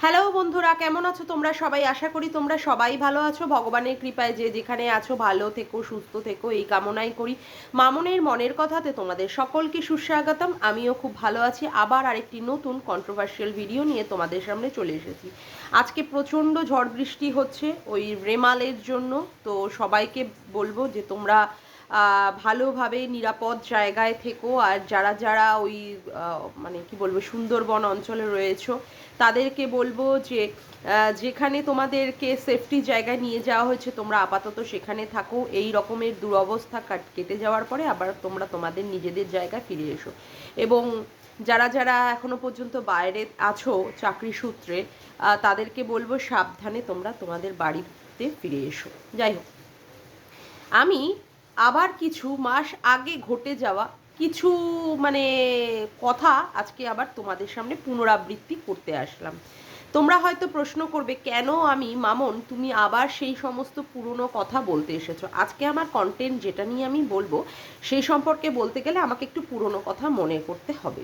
Hello বন্ধুরা, কেমন আছো তোমরা সবাই? আশা করি তোমরা সবাই ভালো আছো। ভগবানের কৃপায় যে যেখানে আছো ভালো থেকো, সুস্থ থেকো, এই কামনাই করি। মামনের মনের কথাতে তোমাদের সকলকে সুস্বাগতম। আমিও খুব ভালো আছি। আবার আরেকটি নতুন কন্ট্রোভার্সিয়াল ভিডিও নিয়ে তোমাদের সামনে চলে এসেছি। আজকে প্রচণ্ড ঝড় বৃষ্টি হচ্ছে ওই রেমালের জন্য। তো সবাইকে বলবো যে তোমরা ভালোভাবে নিরাপদ জায়গায় থেকো। আর যারা যারা ওই মানে কি বলবো, সুন্দরবন অঞ্চলে রয়েছো তাদেরকে বলবো যে যেখানে তোমাদেরকে সেফটি জায়গায় নিয়ে যাওয়া হয়েছে তোমরা আপাতত সেখানে থাকো। এই রকমের দুরবস্থা কেটে যাওয়ার পরে আবার তোমরা তোমাদের নিজেদের জায়গায় ফিরে এসো। এবং যারা যারা এখনো পর্যন্ত বাইরে আছো চাকরি সূত্রে, তাদেরকে বলবো সাবধানে তোমরা তোমাদের বাড়িতে ফিরে এসো। যাই হোক, আমি আবার কিছু মাস আগে ঘটে যাওয়া কিছু মানে কথা আজকে আবার তোমাদের সামনে পুনরাবৃত্তি করতে আসলাম। তোমরা হয়তো প্রশ্ন করবে, কেন আমি মামন তুমি আবার সেই সমস্ত পুরনো কথা বলতে এসেছো? আজকে আমার কন্টেন্ট যেটা নিয়ে আমি বলবো সেই সম্পর্কে বলতে গেলে আমাকে একটু পুরনো কথা মনে করতে হবে।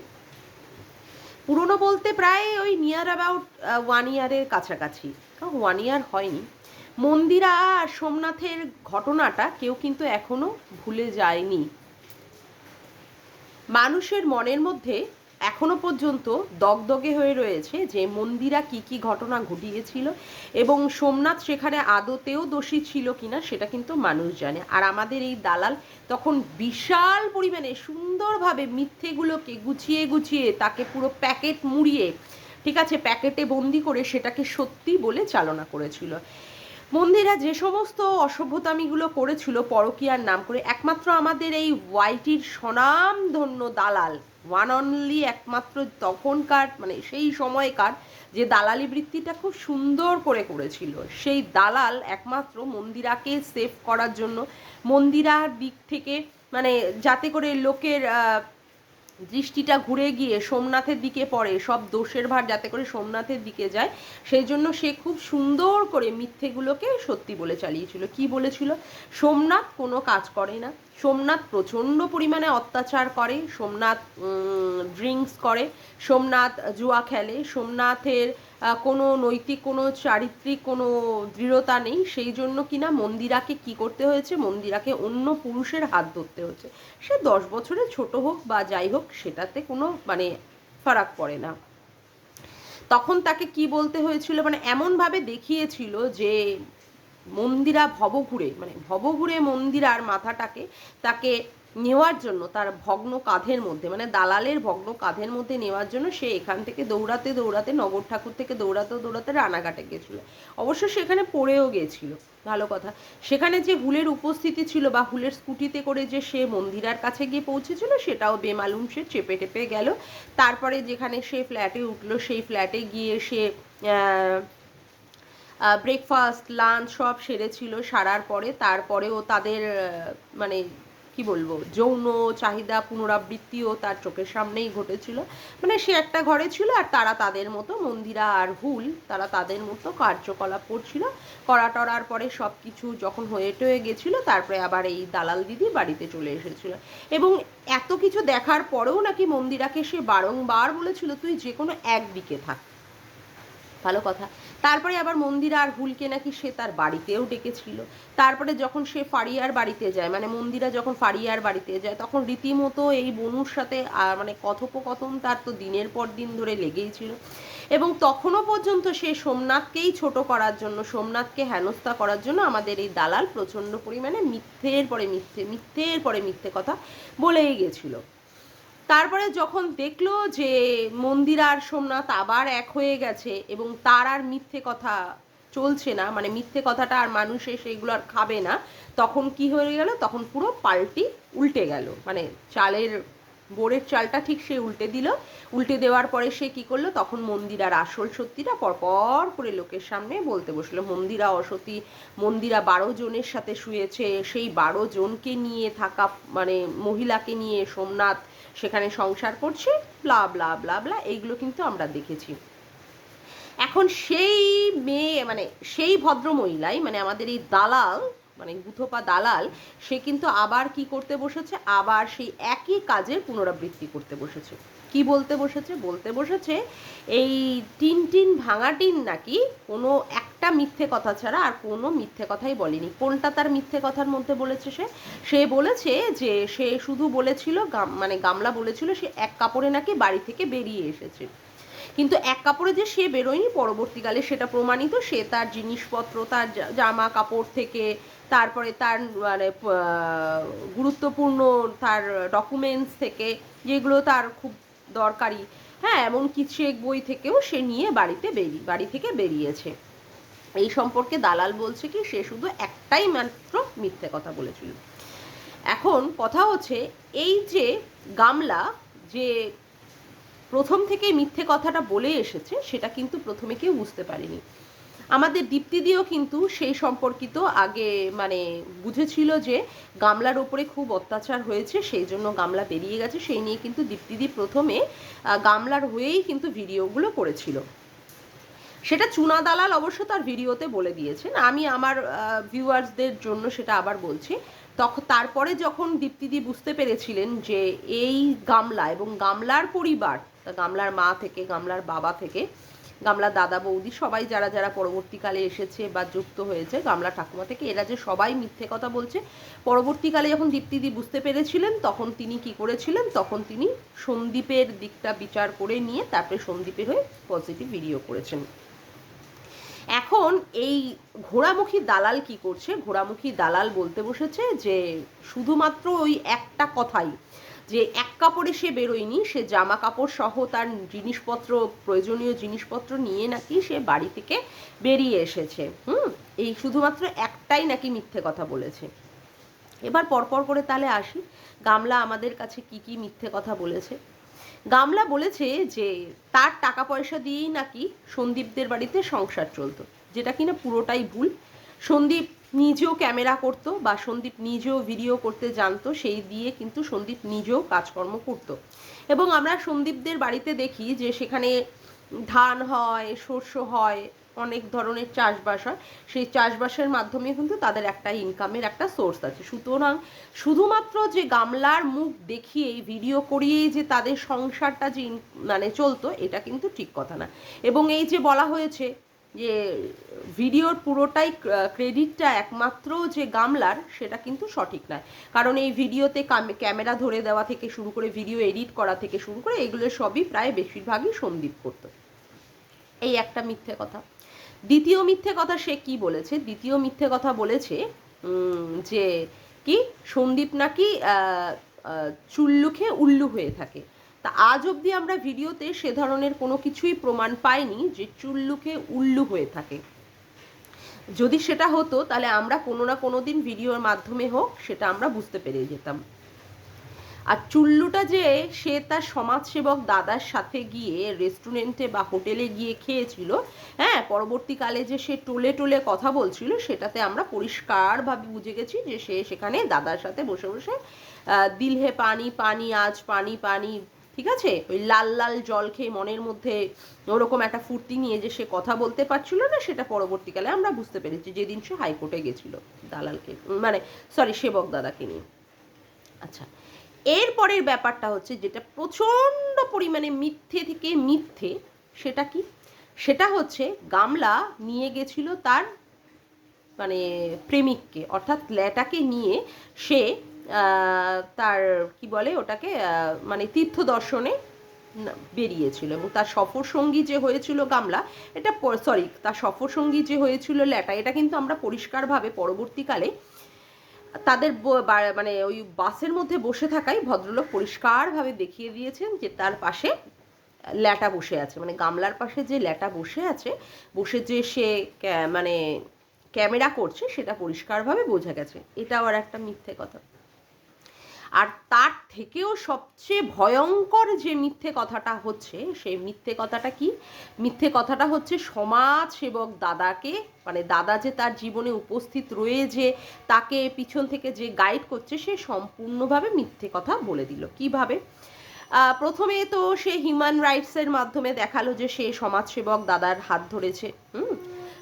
পুরনো বলতে প্রায় ওই নিয়ার অ্যাবাউট 1 ইয়ারের কাছাকাছি, 1 ইয়ার হয়নি। মন্দিরা আর সোমনাথের ঘটনাটা কেউ কিন্তু এখনো ভুলে যায়নি। মানুষের মনের মধ্যে এখনো পর্যন্ত দগদগে হয়ে রয়েছে যে মন্দিরা কি কি ঘটনা ঘটিয়েছিল এবং সোমনাথ সেখানে আদতেও দোষী ছিল কিনা সেটা কিন্তু মানুষ জানে। আর আমাদের এই দালাল তখন বিশাল পরিমাণে সুন্দরভাবে মিথ্যেগুলোকে গুছিয়ে গুছিয়ে তাকে পুরো প্যাকেট মুড়িয়ে, ঠিক আছে, প্যাকেটে বন্দি করে সেটাকে সত্যি বলে চালনা করেছিল। মন্দিরা যে সমস্ত অসভ্যতামিগুলো করেছিল পরকীয়ার নাম করে, একমাত্র আমাদের এই ওয়াইটির স্বনামধন্য দালাল, ওয়ান অনলি, একমাত্র তখনকার মানে সেই সময়কার যে দালালি বৃত্তিটা খুব সুন্দর করে করেছিল, সেই দালাল একমাত্র মন্দিরাকে সেভ করার জন্য, মন্দিরার দিক থেকে মানে যাতে করে লোকের দৃষ্টিটা ঘুরে গিয়ে সোমনাথের দিকে পড়ে, সব দোষের ভার যাতে করে সোমনাথের দিকে যায়, সেই জন্য সে খুব সুন্দর করে মিথ্যেগুলোকে সত্যি বলে চালিয়েছিল। কি বলেছিল? সোমনাথ কোনো কাজ করে না, সোমনাথ প্রচণ্ড পরিমাণে অত্যাচার করে, সোমনাথ ড্রিঙ্কস করে, সোমনাথ জুয়া খেলে, সোমনাথের কোনো নৈতিক কোনো চারিত্রিক কোনো দৃঢ়তা নেই। সেই জন্য কিনা মন্দিরাকে কি করতে হয়েছে, মন্দিরাকে অন্য পুরুষের হাত ধরতে হয়েছে। সে 10 বছরের ছোট হোক বা যাই হোক, সেটাতে কোনো মানে ফারাক পড়ে না। তখন তাকে কি বলতে হয়েছিল, মানে এমনভাবে দেখিয়েছিল যে মন্দিরা ভবঘুরে মানে ভবঘুরে মন্দিরার মাথাটাকে তাকে নেওয়ার জন্য, তার ভগ্ন কাঁধের মধ্যে মানে দালালের ভগ্ন কাঁধের মধ্যে নেওয়ার জন্য সে এখান থেকে দৌড়াতে দৌড়াতে, নগর ঠাকুর থেকে দৌড়াতে দৌড়াতে রানাঘাটে গেছিল। অবশ্য সেখানে পড়েও গিয়েছিল, ভালো কথা। সেখানে যে হুলের উপস্থিতি ছিল বা হুলের স্কুটিতে করে যে সে মন্দিরার কাছে গিয়ে পৌঁছেছিল সেটাও বেমালুম, সে চেপে টেপে গেল। তারপরে যেখানে সে ফ্ল্যাটে উঠলো সেই ফ্ল্যাটে গিয়ে সে ব্রেকফাস্ট লাঞ্চ সব সেরেছিল। সারার পরে তারপরেও তাদের মানে কি বলবো, যৌন চাহিদা পুনরাবৃত্তিও তার চোখের সামনেই ঘটেছিল। মানে সে একটা ঘরে ছিল আর তারা তাদের মতো, মন্দিরা আর হুল, তারা তাদের মতো কার্যকলাপ করছিল। করা টরার পরে সব কিছু যখন হয়ে টয়ে গেছিলো, তারপরে আবার এই দালাল দিদি বাড়িতে চলে এসেছিল। এবং এত কিছু দেখার পরেও নাকি মন্দিরাকে সে বারংবার বলেছিল তুই যে কোনো একদিকে থাক, ভালো কথা। তারপরে আবার মন্দিরা আর হুলকে নাকি সে তার বাড়িতেও ডেকেছিল। তারপরে যখন সে ফারিয়ার বাড়িতে যায়, মানে মন্দিরা যখন ফারিয়ার বাড়িতে যায়, তখন রীতিমতো এই বনুর সাথে মানে কথোপকথন তার তো দিনের পর দিন ধরে লেগেই ছিল। এবং তখনও পর্যন্ত সে সোমনাথকেই ছোট করার জন্য, সোমনাথকে হেনস্থা করার জন্য আমাদের এই দালাল প্রচণ্ড পরিমাণে মিথ্যের পরে মিথ্যে, মিথ্যের পরে মিথ্যে কথা বলেই গেছিল। তারপরে যখন দেখলো যে মন্দিরা আর সোমনাথ আবার এক হয়ে গেছে এবং তার আর মিথ্যে কথা চলছে না, মানে মিথ্যে কথাটা আর মানুষে সেগুলো আর খাবে না, তখন কি হয়ে গেল, তখন পুরো পাল্টি উল্টে গেল। মানে চালের বোরের চালটা ঠিক সে উল্টে দিল। উল্টে দেওয়ার পরে সে কি করলো, তখন মন্দিরার আসল সত্যিটা পরপর করে লোকের সামনে বলতে বসলো। মন্দিরা অসতী, মন্দিরা 12 জনের সাথে শুয়েছে, সেই 12 জনকে নিয়ে থাকা মানে মহিলাকে নিয়ে সোমনাথ সেখানে সংসার করছে, ব্লা ব্লা ব্লা ব্লা, এইগুলো কিন্তু আমরা দেখেছি। এখন সেই মেয়ে মানে সেই ভদ্রমহিলাই মানে আমাদের এই দালাল, মানে গুথোপা দালাল, সে কিন্তু আবার কি করতে বসেছে, আবার সেই একই কাজের পুনরাবৃত্তি করতে বসেছে। কি বলতে বসেছে? বলতে বসেছে এই টিন ভাঙা টিন নাকি কোনো একটা মিথ্যে কথা ছাড়া আর কোনো মিথ্যে কথাই বলেনি। কোনটা তার মিথ্যে কথার মধ্যে বলেছে সে বলেছে যে সে শুধু বলেছিল মানে গামলা বলেছিল সে এক কাপড়ে নাকি বাড়ি থেকে বেরিয়ে এসেছে, কিন্তু এক কাপড়ে যে সে বেরোয়নি, পরবর্তীকালে সেটা প্রমাণিত। সে তার জিনিসপত্র, তার জামা কাপড় থেকে, তারপরে তার মানে গুরুত্বপূর্ণ তার ডকুমেন্টস থেকে, যেগুলো তার খুব দরকারি, হ্যাঁ, এমনকি চেক বই থেকেও সে নিয়ে বাড়ি থেকে বেরিয়েছে। এই সম্পর্কে দালাল বলছে কি সে শুধু একটাই মাত্র মিথ্যে কথা বলেছিল। এখন কথা হচ্ছে এই যে গামলা যে প্রথম থেকেই মিথ্যে কথাটা বলে এসেছে, সেটা কিন্তু প্রথমে কেউ বুঝতে পারেনি। আমাদের দীপ্তিদিও কিন্তু সেই সম্পর্কিত আগে মানে বুঝেছিল যে গামলার ওপরে খুব অত্যাচার হয়েছে, সেই জন্য গামলা বেরিয়ে গেছে। সেই নিয়ে কিন্তু দীপ্তিদি প্রথমে গামলার হয়েই কিন্তু ভিডিওগুলো করেছিল। সেটা চুনা দালাল অবশ্য তার ভিডিওতে বলে দিয়েছেন। আমি আমার ভিউয়ার্সদের জন্য সেটা আবার বলছি। তারপরে যখন দীপ্তিদি বুঝতে পেরেছিলেন যে এই গামলা এবং গামলার পরিবার, গামলার মা থেকে, গামলার বাবা থেকে, গামলার দাদা বৌদি, সবাই যারা যারা পরবর্তীকালে এসেছে বা যুক্ত হয়েছে গামলা ঠাকুমা থেকে, এরা যে সবাই মিথ্যে কথা বলছে, পরবর্তীকালে যখন দীপ্তিদি বুঝতে পেরেছিলেন তখন তিনি কি করেছিলেন, তখন তিনি সন্দীপের দিকটা বিচার করে নিয়ে তারপরে সন্দীপের হয়ে পজিটিভ ভিডিও করেছেন। এখন এই ঘোড়ামুখী দালাল কি করছে? ঘোড়ামুখী দালাল বলতে বসেছে যে শুধুমাত্র ওই একটা কথাই, যে এক কাপড়ে সে বেরোয়নি, সে জামা কাপড় সহ তার জিনিসপত্র, প্রয়োজনীয় জিনিসপত্র নিয়ে নাকি সে বাড়ি থেকে বেরিয়ে এসেছে। এই শুধুমাত্র একটাই নাকি মিথ্যে কথা বলেছে। এবার পরপর করে তাহলে আসি, গামলা আমাদের কাছে কি কি মিথ্যে কথা বলেছে। গামলা বলেছে যে তার টাকা পয়সা দিয়েই নাকি সন্দীপদের বাড়িতে সংসার চলতো, যেটা কিনা পুরোটাই ভুল। সন্দীপ নিজেও ক্যামেরা করতো বা সন্দীপ নিজেও ভিডিও করতে জানতো, সেই দিয়ে কিন্তু সন্দীপ নিজেও কাজকর্ম করত। এবং আমরা সন্দীপদের বাড়িতে দেখি যে সেখানে ধান হয়, শস্য হয়, অনেক ধরনের চাষবাস হয়, সেই চাষবাসের মাধ্যমে কিন্তু তাদের একটা ইনকামের একটা সোর্স আছে। সুতরাং শুধুমাত্র যে গামলার মুখ দেখিয়েই ভিডিও করিয়েই যে তাদের সংসারটা যে মানে চলতো, এটা কিন্তু ঠিক কথা না। এবং এই যে বলা হয়েছে যে ভিডিওর পুরোটাই ক্রেডিটটা একমাত্র যে গামলার, সেটা কিন্তু সঠিক নয়। কারণ এই ভিডিওতে ক্যামেরা ধরে দেওয়া থেকে শুরু করে ভিডিও এডিট করা থেকে শুরু করে এগুলো সবই প্রায় বেশিরভাগই সন্দীপ করতো। এই একটা মিথ্যে কথা। দ্বিতীয় মিথ্যে কথা সে কি বলেছে? দ্বিতীয় মিথ্যে কথা বলেছে যে কি সন্দীপ নাকি চুল্লু খেয়ে উল্লু হয়ে থাকে। তা আজ অবধি আমরা ভিডিওতে সে ধরনের কোনো কিছুই প্রমাণ পাইনি যে চুল্লু খেয়ে উল্লু হয়ে থাকে। যদি সেটা হতো তাহলে আমরা কোনো না কোনো দিন ভিডিওর মাধ্যমে হোক সেটা আমরা বুঝতে পেরে যেতাম। আর চুল্লুটা যে সে তার সমাজসেবক দাদার সাথে গিয়ে রেস্টুরেন্টে বা হোটেলে গিয়ে খেয়েছিল, হ্যাঁ, পরবর্তীকালে যে সে টোলে টোলে কথা বলছিল, সেটাতে আমরা পরিষ্কারভাবে বুঝে গেছি যে সে সেখানে দাদার সাথে বসে বসে দিল হে পানি পানি আজ পানি পানি, ঠিক আছে, ওই লাল লাল জল খেয়ে মনের মধ্যে ওরকম একটা ফুর্তি নিয়ে যে সে কথা বলতে পারছিল না, সেটা পরবর্তীকালে আমরা বুঝতে পেরেছি যেদিন সে হাইকোর্টে গেছিল দালালকে মানে সরি সেবক দাদাকে নিয়ে। আচ্ছা, এরপরের ব্যাপারটা হচ্ছে যেটা প্রচণ্ড পরিমাণে মিথ্যে থেকে মিথ্যে, সেটা কি? সেটা হচ্ছে গামলা নিয়ে গেছিল তার মানে প্রেমিককে, অর্থাৎ ল্যাটাকে নিয়ে সে তার কি বলে ওটাকে মানে তীর্থ দর্শনে বেরিয়েছিল। এবং তার সফর সঙ্গী যে হয়েছিল গামলা, এটা সরি তার সফর সঙ্গী যে হয়েছিল ল্যাটা, এটা কিন্তু আমরা পরিষ্কারভাবে পরবর্তীকালে তাদের মানে ওই বাসের মধ্যে বসে থাকাই ভদ্রলোক পরিষ্কারভাবে দেখিয়ে দিয়েছেন যে তার পাশে ল্যাটা বসে আছে, মানে গামলার পাশে যে ল্যাটা বসে আছে, বসে যে সে মানে ক্যামেরা করছে, সেটা পরিষ্কারভাবে বোঝা গেছে। এটাও আর একটা মিথ্যে কথা। আর তার থেকেও সবচেয়ে ভয়ঙ্কর যে মিথ্যে কথাটা হচ্ছে, সেই মিথ্যে কথাটা কি? মিথ্যে কথাটা হচ্ছে সমাজ সেবক দাদাকে, মানে দাদা যে তার জীবনে উপস্থিত রয়ে যে তাকে পিছন থেকে যে গাইড করছে, সে সম্পূর্ণভাবে মিথ্যে কথা বলে দিল। কিভাবে? প্রথমে তো সে হিউম্যান রাইটসের মাধ্যমে দেখালো যে সে সমাজসেবক দাদার হাত ধরেছে,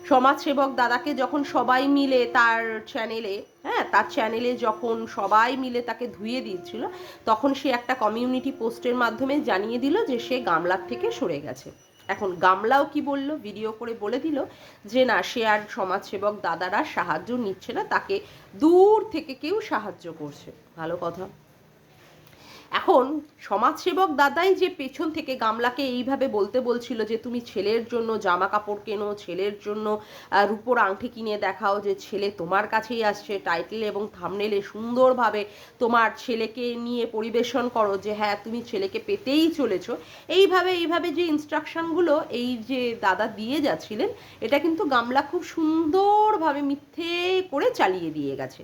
সমাজসেবক দাদাকে যখন সবাই মিলে তার চ্যানেলে, হ্যাঁ, তার চ্যানেলে যখন সবাই মিলে তাকে ধুয়ে দিচ্ছিল, তখন সে একটা কমিউনিটি পোস্টের মাধ্যমে জানিয়ে দিল যে সে গামলার থেকে সরে গেছে। এখন গামলাও কি বলল, ভিডিও করে বলে দিল যে না, সে আর সমাজসেবক দাদারা সাহায্য নিচ্ছে না, তাকে দূর থেকে কেউ সাহায্য করছে। ভালো কথা। এখন সমাজসেবক দাদাই যে পেছন থেকে গামলাকে এইভাবে বলতে বলছিল যে তুমি ছেলের জন্য জামা কাপড় কেনো, ছেলের জন্য রূপোর আংটি কিনে দেখাও, যে ছেলে তোমার কাছেই আসছে, টাইটেল এবং থাম্বনেলে সুন্দরভাবে তোমার ছেলেকে নিয়ে পরিবেশন করো যে হ্যাঁ তুমি ছেলেকে পেতেই চলেছো। এইভাবে যে ইনস্ট্রাকশনগুলো এই যে দাদা দিয়ে যাচ্ছিলেন, এটা কিন্তু গামলা খুব সুন্দরভাবে মিথ্যে করে চালিয়ে দিয়ে গেছে।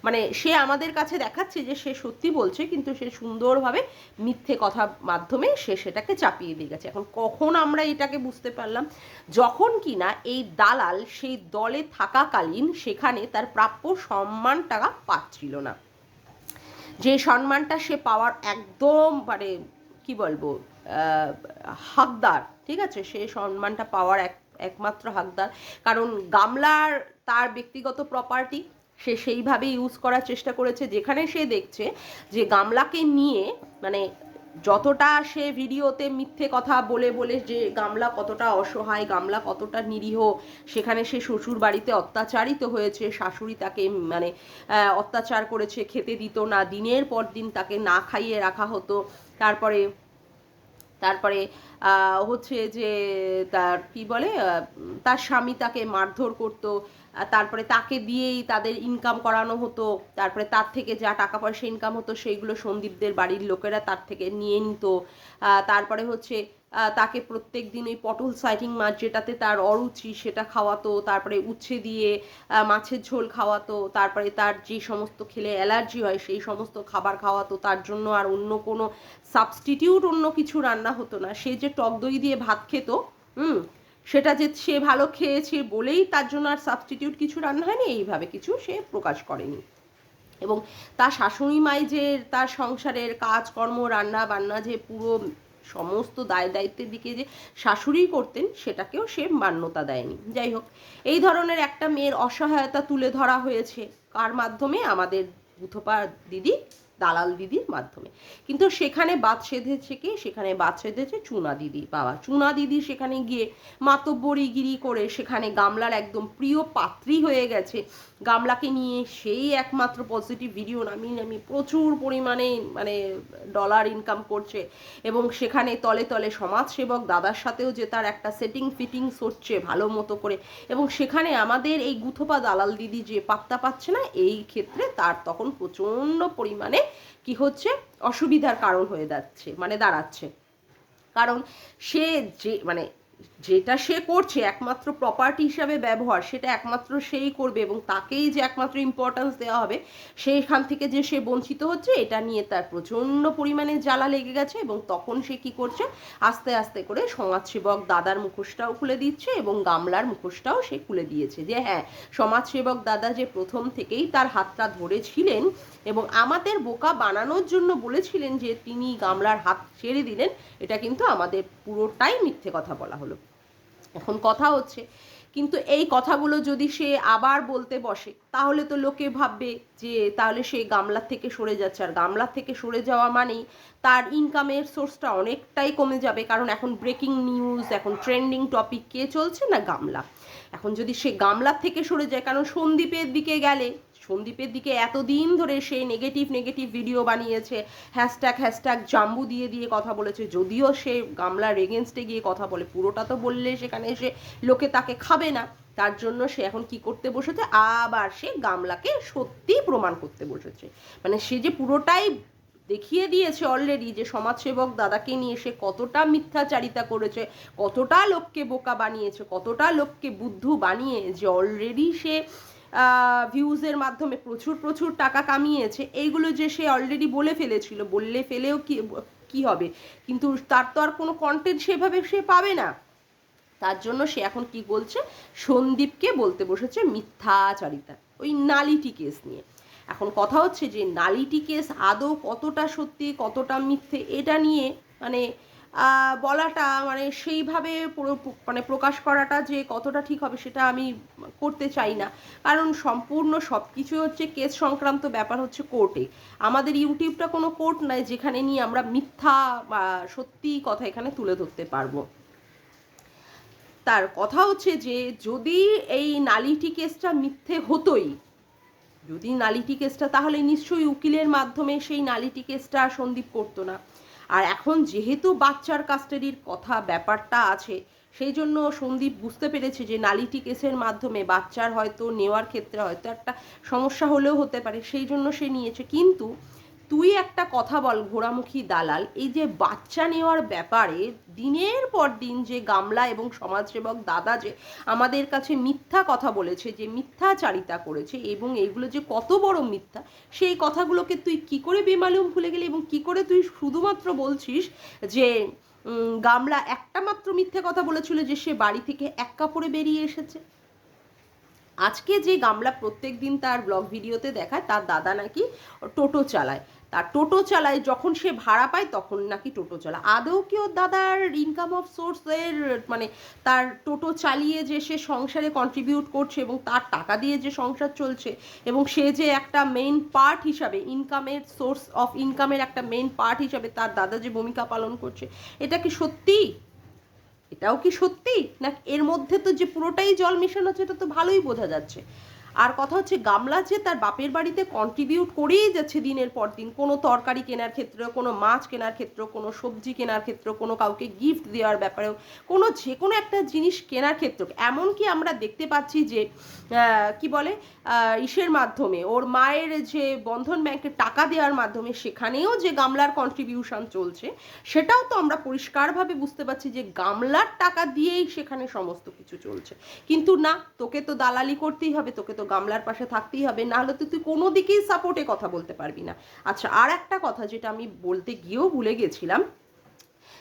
মানে সে আমাদের কাছে দেখাচ্ছে যে সে সত্যি বলছে, কিন্তু সে সুন্দরভাবে মিথ্যে কথা মাধ্যমে সে সেটাকে চাপিয়ে দিয়ে গেছে। এখন কখন আমরা এটাকে বুঝতে পারলাম, যখন কিনা এই দালাল সেই দলে থাকাকালীন সেখানে তার প্রাপ্য সম্মানটা পাচ্ছিল না। যে সম্মানটা সে পাওয়ার একদম মানে কি বলবো হকদার, ঠিক আছে, সে সম্মানটা পাওয়ার একমাত্র হকদার। কারণ গামলার তার ব্যক্তিগত প্রপার্টি সে সেইভাবে ইউজ করার চেষ্টা করেছে, যেখানে সে দেখছে যে গামলাকে নিয়ে মানে যতটা সে ভিডিওতে মিথ্যে কথা বলে বলে যে গামলা কতটা অসহায়, গামলা কতটা নিরীহ, সেখানে সে শ্বশুর বাড়িতে অত্যাচারিত হয়েছে, শাশুড়ি তাকে মানে অত্যাচার করেছে, খেতে দিত না, দিনের পর দিন তাকে না খাইয়ে রাখা হতো। তারপরে তারপরে হচ্ছে যে তার কি বলে তার স্বামী তাকে মারধর করতো, তারপরে তাকে দিয়েই তাদের ইনকাম করানো হতো, তারপরে তার থেকে যা টাকা পয়সা ইনকাম হতো সেইগুলো সন্দীপদের বাড়ির লোকেরা তার থেকে নিয়ে নিত। তারপরে হচ্ছে তাকে প্রত্যেক দিন ওই পটল সাইটিং মাছ যেটাতে তার অরুচি সেটা খাওয়াতো, তারপরে উচ্ছে দিয়ে মাছের ঝোল খাওয়াতো, তারপরে তার যে সমস্ত খেলে অ্যালার্জি হয় সেই সমস্ত খাবার খাওয়াতো, তার জন্য আর অন্য কোনো সাবস্টিটিউট অন্য কিছু রান্না হতো না। সে যে টক দই দিয়ে ভাত খেত, সেটা যে সে ভালো খেয়েছে বলেই তার জন্য আর সাবস্টিটিউট কিছু রান্না হয়নি, এইভাবে কিছু সে প্রকাশ করেনি। এবং তার শাশুড়ি মাই যে তার সংসারের কাজকর্ম রান্না বান্না যে পুরো সমস্ত দায় দায়িত্বের দিকে যে শাশুড়ি করতেন, সেটাকেও সে মান্যতা দেয়নি। যাই হোক, এই ধরনের একটা মেয়ের অসহায়তা তুলে ধরা হয়েছে কার মাধ্যমে? আমাদের বুথপা দিদি, দালাল দিদির মাধ্যমে। কিন্তু সেখানে বাদ সেধেছে কি? সেখানে বাদ সেধেছে চুনা দিদি। বাবা, চুনা দিদি সেখানে গিয়ে মাতব্বরিগিরি করে সেখানে গামলার একদম প্রিয় পাত্রী হয়ে গেছে। গামলাকে নিয়ে সেই একমাত্র পজিটিভ ভিডিও নামিয়ে প্রচুর পরিমাণে মানে ডলার ইনকাম করছে। এবং সেখানে তলে তলে সমাজসেবক দাদার সাথেও যে তার একটা সেটিং ফিটিংস হচ্ছে ভালো মতো করে, এবং সেখানে আমাদের এই গুথপা দালাল দিদি যে পাত্তা পাচ্ছে না, এই ক্ষেত্রে তার তখন প্রচণ্ড পরিমাণে কি হচ্ছে, অসুবিধার কারণ হয়ে যাচ্ছে, মানে দাঁড়াচ্ছে। কারণ সে যে মানে যেটা সে করছে একমাত্র প্রপার্টি হিসাবে ব্যবহার, সেটা একমাত্র সেই করবে এবং তাকেই যে একমাত্র ইম্পর্ট্যান্স দেওয়া হবে, সেইখান থেকে যে সে বঞ্চিত হচ্ছে, এটা নিয়ে তার প্রচণ্ড পরিমাণে জ্বালা লেগে গেছে। এবং তখন সে কি করছে, আস্তে আস্তে করে সমাজসেবক দাদার মুখোশটাও খুলে দিচ্ছে এবং গামলার মুখোশটাও সে খুলে দিয়েছে যে হ্যাঁ, সমাজসেবক দাদা যে প্রথম থেকেই তার হাতটা ধরেছিলেন এবং আমাদের বোকা বানানোর জন্য বলেছিলেন যে তিনি গামলার হাত ছেড়ে দিলেন, এটা কিন্তু আমাদের পুরোটাই মিথ্যে কথা বলা হলো। এখন কথা হচ্ছে, কিন্তু এই কথাগুলো যদি সে আবার বলতে বসে, তাহলে তো লোকে ভাববে যে তাহলে সে গামলার থেকে সরে যাচ্ছে, আর গামলার থেকে সরে যাওয়া মানেই তার ইনকামের সোর্সটা অনেকটাই কমে যাবে। কারণ এখন ব্রেকিং নিউজ, এখন ট্রেন্ডিং টপিক কে চলছে না, গামলা। এখন যদি সে গামলার থেকে সরে যায়, কারণ সন্দীপের দিকে গেলে, সন্দীপের দিকে এতদিন ধরে সে নেগেটিভ ভিডিও বানিয়েছে, হ্যাশট্যাগ জাম্বু দিয়ে দিয়ে কথা বলেছে, যদিও সে গামলার এগেনস্টে গিয়ে কথা বলে, পুরোটা তো বললে সেখানে এসে লোকে তাকে খাবে না। তার জন্য সে এখন কি করতে বসেছে, আবার সে গামলাকে সত্যি প্রমাণ করতে বসেছে। মানে সে যে পুরোটাই দেখিয়ে দিয়েছে অলরেডি যে সমাজসেবক দাদাকে নিয়ে সে কতটা মিথ্যাচারিতা করেছে, কতটা লোককে বোকা বানিয়েছে, কতটা লোককে বুদ্ধু বানিয়ে যে অলরেডি সে ভিউজের মাধ্যমে প্রচুর টাকা কামিয়েছে। এইগুলো যে সে অলরেডি বলে ফেলেছিল, বললে ফেলেও কি হবে, কিন্তু তার তো আর কোনো কন্টেন্ট সেভাবে সে পাবে না। তার জন্য সে এখন কি বলছে, সন্দীপকে বলতে বসেছে মিথ্যাচারিতা, ওই নালিটি কেস নিয়ে। এখন কথা হচ্ছে যে নালিটি কেস আদৌ কতটা সত্যি কতটা মিথ্যে, এটা নিয়ে মানে বলাটা মানে সেইভাবে মানে প্রকাশ করাটা যে কতটা ঠিক হবে সেটা আমি করতে চাই না, কারণ সম্পূর্ণ সব কিছু হচ্ছে কেস সংক্রান্ত ব্যাপার হচ্ছে কোর্টে। আমাদের ইউটিউবটা কোনো কোর্ট নয় যেখানে নিয়ে আমরা মিথ্যা বা সত্যি কথা এখানে তুলে ধরতে পারবো। তার কথা হচ্ছে যে যদি এই নালিটি কেসটা মিথ্যে হতোই, যদি নালিটি কেসটা, তাহলে নিশ্চয়ই উকিলের মাধ্যমে সেই নালিটি কেসটা সন্দীপ করতো না। আর এখন যেহেতু বাচ্চার কাস্টাডির কথা ব্যাপারটা আছে, সেই জন্য সন্দীপ বুঝতে পেরেছে যে নালিটি কেসের মাধ্যমে বাচ্চার হয়তো নেওয়ার ক্ষেত্রে হয়তো একটা সমস্যা হলেও হতে পারে, সেই জন্য সে নিয়েছে। কিন্তু তুই একটা কথা বল ঘোড়ামুখী দালাল, এই যে বাচ্চা নেওয়ার ব্যাপারে দিনের পর দিন যে গামলা এবং সমাজসেবক দাদা যে আমাদের কাছে মিথ্যা কথা বলেছে, যে মিথ্যাচারিতা করেছে এবং এইগুলো যে কত বড় মিথ্যা, সেই কথাগুলোকে তুই কি করে বেমালুম ভুলে গেলি? এবং কি করে তুই শুধুমাত্র বলছিস যে গামলা একটা মাত্র মিথ্যে কথা বলেছিল যে সে বাড়ি থেকে এক কাপড়ে বেরিয়ে এসেছে। আজকে যে গামলা প্রত্যেক দিন তার ব্লগ ভিডিওতে দেখায় তার দাদা নাকি টোটো চালায়, তার টোটো চালায় যখন সে ভাড়া পায় তখন নাকি টোটো চালায়। আদৌ কি ওর দাদার ইনকাম অফ সোর্সের মানে তার টোটো চালিয়ে যে সে সংসারে কন্ট্রিবিউট করছে এবং তার টাকা দিয়ে যে সংসার চলছে এবং সে যে একটা মেইন পার্ট হিসাবে ইনকামের সোর্স অফ ইনকামের একটা মেইন পার্ট হিসাবে তার দাদা যে ভূমিকা পালন করছে, এটা কি সত্যি? এটাও কি সত্যি? না এর মধ্যে তো যে পুরোটাই জল মেশানো আছে এটা তো ভালোই বোঝা যাচ্ছে। আর কথা হচ্ছে গামলা যে তার বাপের বাড়িতে কন্ট্রিবিউট করেই যাচ্ছে দিনের পর দিন, কোনো তরকারি কেনার ক্ষেত্রেও, কোনো মাছ কেনার ক্ষেত্রেও, কোনো সবজি কেনার ক্ষেত্রেও, কোনো কাউকে গিফট দেওয়ার ব্যাপারেও, কোনো যে কোনো একটা জিনিস কেনার ক্ষেত্রেও, এমনকি আমরা দেখতে পাচ্ছি যে কি বলে ইসের মাধ্যমে ওর মায়ের যে বন্ধন ব্যাংকে টাকা দেওয়ার মাধ্যমে সেখানেও যে গামলার কন্ট্রিবিউশন চলছে, সেটাও তো আমরা পরিষ্কারভাবে বুঝতে পারছি যে গামলার টাকা দিয়েই সেখানে সমস্ত কিছু চলছে। কিন্তু না, তোকে তো দালালি করতেই হবে, তোকে তো গামলার পাশে থাকতেই হবে, নাহলে তো তুই কোনো দিকেই সাপোর্টে কথা বলতে পারবি না। আচ্ছা, আর একটা কথা যেটা আমি বলতে গিয়েও ভুলে গেছিলাম,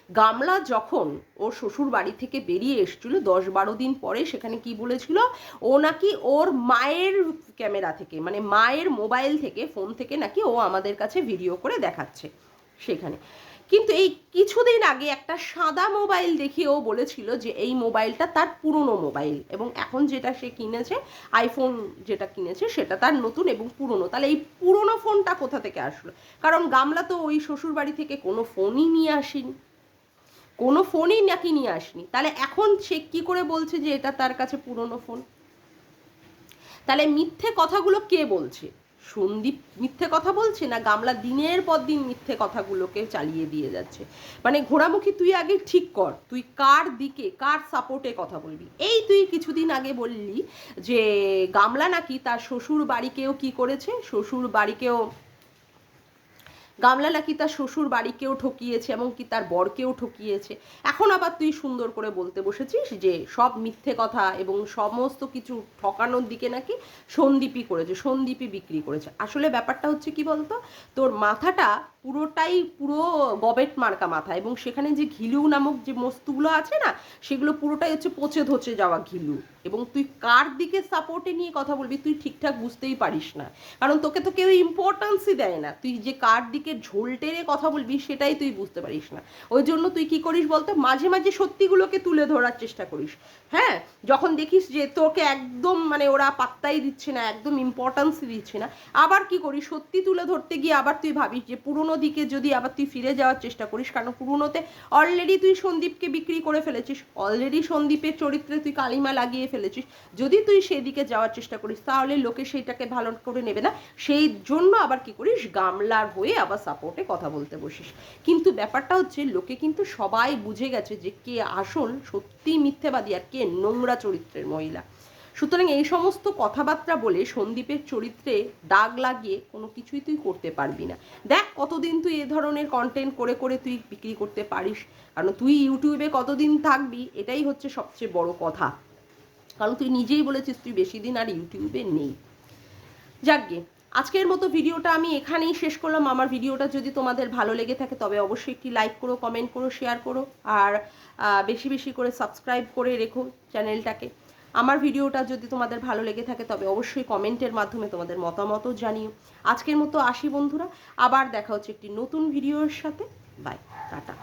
গামলা যখন ওর শ্বশুর বাড়ি থেকে বেরিয়ে এসেছিল 10-12 দিন পরে, সেখানে কি বলেছিল, ও নাকি ওর মায়ের ক্যামেরা থেকে মানে মায়ের মোবাইল থেকে ফোন থেকে নাকি ও আমাদের কাছে ভিডিও করে দেখাচ্ছে সেখানে। কিন্তু এই কিছুদিন আগে একটা সাদা মোবাইল দেখিয়ে ও বলেছিল যে এই মোবাইলটা তার পুরনো মোবাইল এবং এখন যেটা সে কিনেছে আইফোন যেটা কিনেছে সেটা তার নতুন এবং পুরনো। তাহলে এই পুরনো ফোনটা কোথা থেকে আসলো? কারণ গামলা তো ওই শ্বশুর বাড়ি থেকে কোনো ফোনই নিয়ে আসেনি, কোনো ফোনই নাকি নিয়ে আসনি। তাহলে এখন সে কি করে বলছে যে এটা তার কাছে পুরনো ফোন? তাহলে মিথ্যে কথাগুলো কে বলছে? সন্দীপ মিথ্যে কথা বলছে, না গামলা দিনের পর দিন মিথ্যে কথাগুলোকে চালিয়ে দিয়ে যাচ্ছে? মানে ঘোড়ামুখী তুই আগে ঠিক কর, তুই কার দিকে কার সাপোর্টে কথা বলবি। এই তুই কিছুদিন আগে বললি যে গামলা নাকি তার শ্বশুর বাড়িকেও কি করেছে, শ্বশুর বাড়িকেও গামলা নাকি তার শ্বশুর বাড়িকেও ঠকিয়েছে এবং কি তার বরকেও ঠকিয়েছে। এখন আবার তুই সুন্দর করে বলতে বসেছিস যে সব মিথ্যে কথা এবং সমস্ত কিছু ঠকানোর দিকে নাকি সন্দীপই করেছে, সন্দীপই বিক্রি করেছে। আসলে ব্যাপারটা হচ্ছে কি বলতো, তোর মাথাটা পুরোটাই পুরো গবেট মার্কা মাথা এবং সেখানে যে ঘিলু নামক যে বস্তুগুলো আছে না, সেগুলো পুরোটাই হচ্ছে পচে ধচে যাওয়া ঘিলু। এবং তুই কার দিকে সাপোর্টে নিয়ে কথা বলবি তুই ঠিকঠাক বুঝতেই পারিস না, কারণ তোকে তো কেউ ইম্পর্টেন্সই দেয় না। তুই যে কার দিকে ঝোল টেনে কথা বলবি সেটাই তুই বুঝতে পারিস না। ওই জন্য তুই কি করিস বলতো, মাঝে মাঝে সত্যিগুলোকে তুলে ধরার চেষ্টা করিস। হ্যাঁ, যখন দেখিস যে তোকে একদম মানে ওরা পাত্তাই দিচ্ছে না, একদম ইম্পর্টেন্সই দিচ্ছে না, আবার কি করিস, সত্যি তুলে ধরতে গিয়ে আবার তুই ভাবিস যে পুরোনো দিকে যদি আবার তুই ফিরে যাওয়ার চেষ্টা করিস, কারণ পুরোনোতে অলরেডি তুই সন্দীপকে বিক্রি করে ফেলেছিস, অলরেডি সন্দীপের চরিত্রে তুই কালিমা লাগিয়ে ফেলেছিস। যদি তুই সেদিকে যাওয়ার চেষ্টা করিস তাহলে লোকে সেইটাকে ভালো করে নেবে না, সেই জন্য আবার কি করিস, গামলার হয়ে আবার সাপোর্টে কথা বলতে বসিস। কিন্তু ব্যাপারটা হচ্ছে লোকে কিন্তু সবাই বুঝে গেছে যে কে আসল সত্যি মিথ্যেবাদী আর কে নোংরা চরিত্রের মহিলা। সুতরাং এই সমস্ত কথাবার্তা বলে সন্দীপের চরিত্রে দাগ লাগিয়ে কোনো কিছুই তুই করতে পারবি না। দেখ কতদিন তুই এ ধরনের কন্টেন্ট করে করে তুই বিক্রি করতে পারিস, কারণ তুই ইউটিউবে কতদিন থাকবি এটাই হচ্ছে সবচেয়ে বড় কথা, কারণ তুই নিজেই বলেছিস তুই বেশি দিন আর ইউটিউবে নেই। যাকগে, আজকের মতো ভিডিওটা আমি এখানেই শেষ করলাম। আমার ভিডিওটা যদি তোমাদের ভালো লেগে থাকে তবে অবশ্যই একটি লাইক করো, কমেন্ট করো, শেয়ার করো আর বেশি বেশি করে সাবস্ক্রাইব করে রেখো চ্যানেলটাকে। আমার ভিডিওটা যদি তোমাদের ভালো লেগে থাকে তবে অবশ্যই কমেন্টের মাধ্যমে তোমাদের মতামতও জানিও। আজকের মতো আসি বন্ধুরা, আবার দেখা হচ্ছে একটি নতুন ভিডিওর সাথে। Bye, tata.